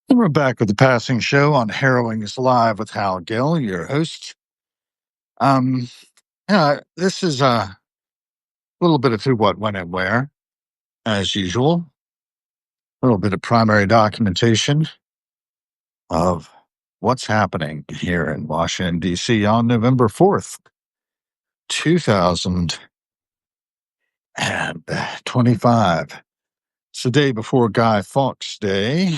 And we're back with the Passing Show on Harrowing's Live with Hal Gill, your host. Um, this is a little bit of who, what, when, and where, as usual. A little bit of primary documentation of what's happening here in Washington, D.C. on November 4th, 2025. It's the day before Guy Fawkes Day,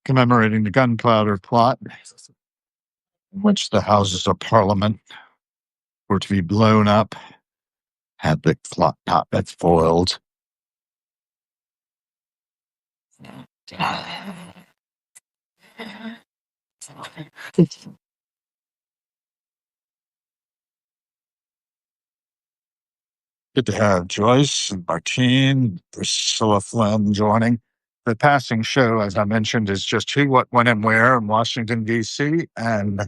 commemorating the gunpowder plot in which the Houses of Parliament were to be blown up, had the plot not been foiled. Good to have Joyce and Martine, Priscilla Flynn joining. The Passing Show, as I mentioned, is just who, what, when, and where in Washington, D.C., and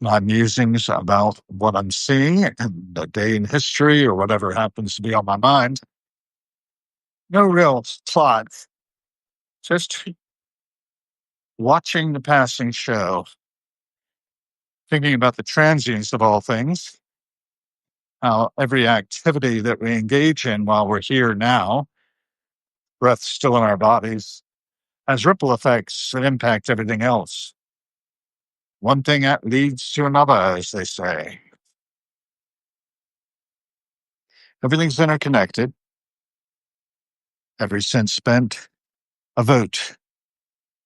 my musings about what I'm seeing and the day in history or whatever happens to be on my mind. No real plot, just watching the Passing Show, thinking about the transience of all things, how every activity that we engage in while we're here now, breath still in our bodies, has ripple effects that impact everything else. One thing that leads to another, as they say. Everything's interconnected. Every cent spent, a vote.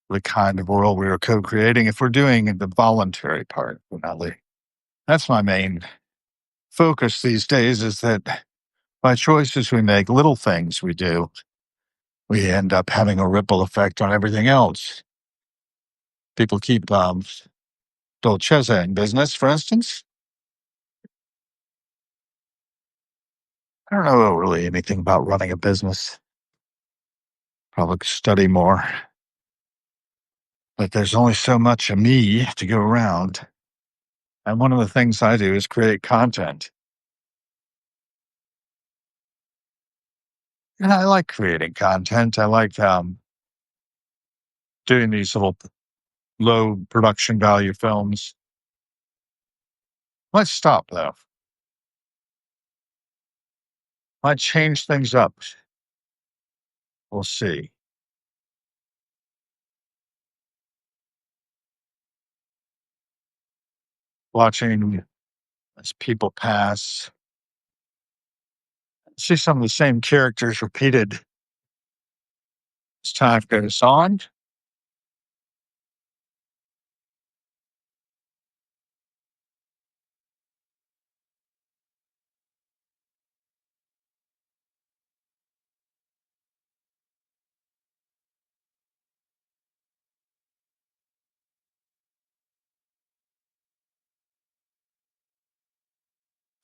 The kind of world we are co-creating if we're doing the voluntary part, finally. That's my main focus these days, is that by choices we make, little things we do, we end up having a ripple effect on everything else. People keep Dolcezza in business, for instance. I don't know really anything about running a business. Probably study more. But there's only so much of me to go around. And one of the things I do is create content. And I like creating content. I like doing these little low production value films. Let's stop, though. Might change things up. We'll see. Watching as people pass, see some of the same characters repeated as time goes on.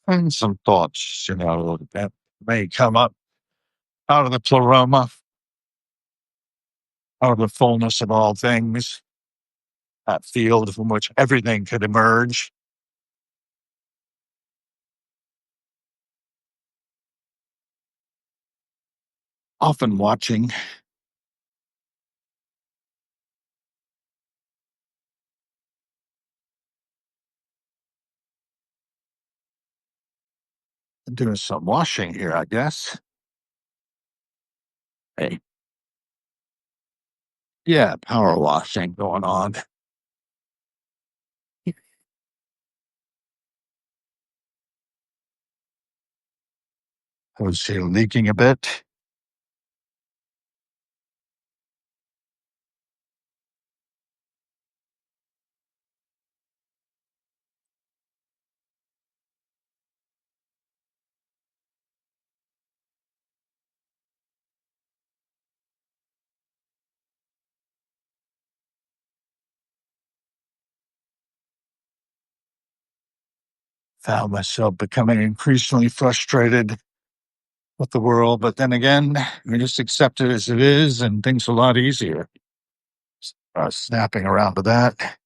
And some thoughts, that may come up out of the pleroma, out of the fullness of all things, that field from which everything could emerge. Often watching and doing some washing here, I guess. Hey, yeah, power washing going on. I would say leaking a bit. Found myself becoming increasingly frustrated with the world, but then again, I just accept it as it is, and things are a lot easier. Snapping around to that.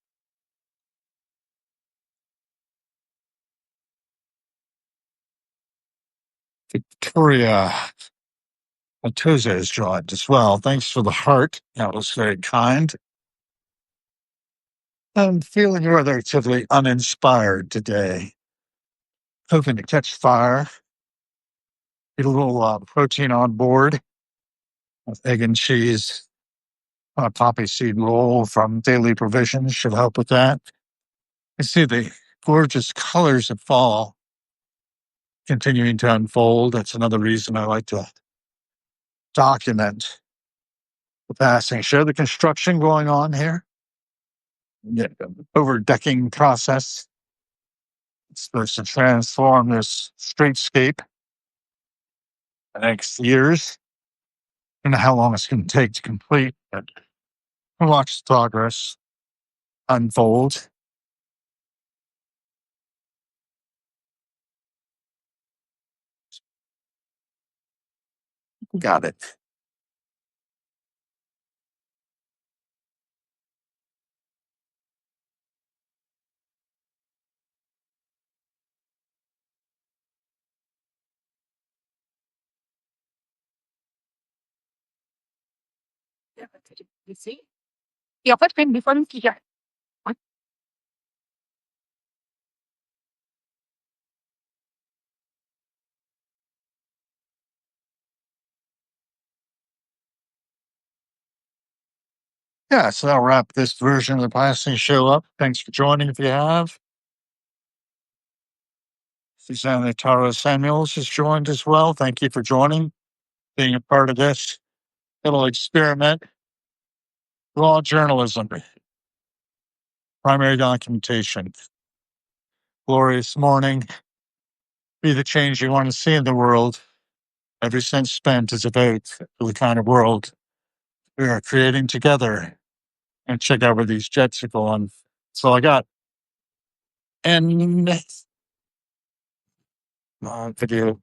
Victoria Atoza is joined as well. Thanks for the heart. That was very kind. I'm feeling relatively uninspired today. Hoping to catch fire, get a little protein on board with egg and cheese. A poppy seed roll from Daily Provisions should help with that. I see the gorgeous colors of fall continuing to unfold. That's another reason I like to document the passing, show the construction going on here. Yeah, overdecking process. It's supposed to transform this streetscape the next years. I don't know how long it's going to take to complete, but we'll watch the progress unfold. Got it. Yeah, so that'll wrap this version of the passing show up. Thanks for joining if you have. Susanna Taro Samuels has joined as well. Thank you for joining, being a part of this little experiment. Raw journalism, primary documentation. Glorious morning. Be the change you want to see in the world. Every cent spent is a vote for the kind of world we are creating together. And check out where these jets are going. That's all I got. And video.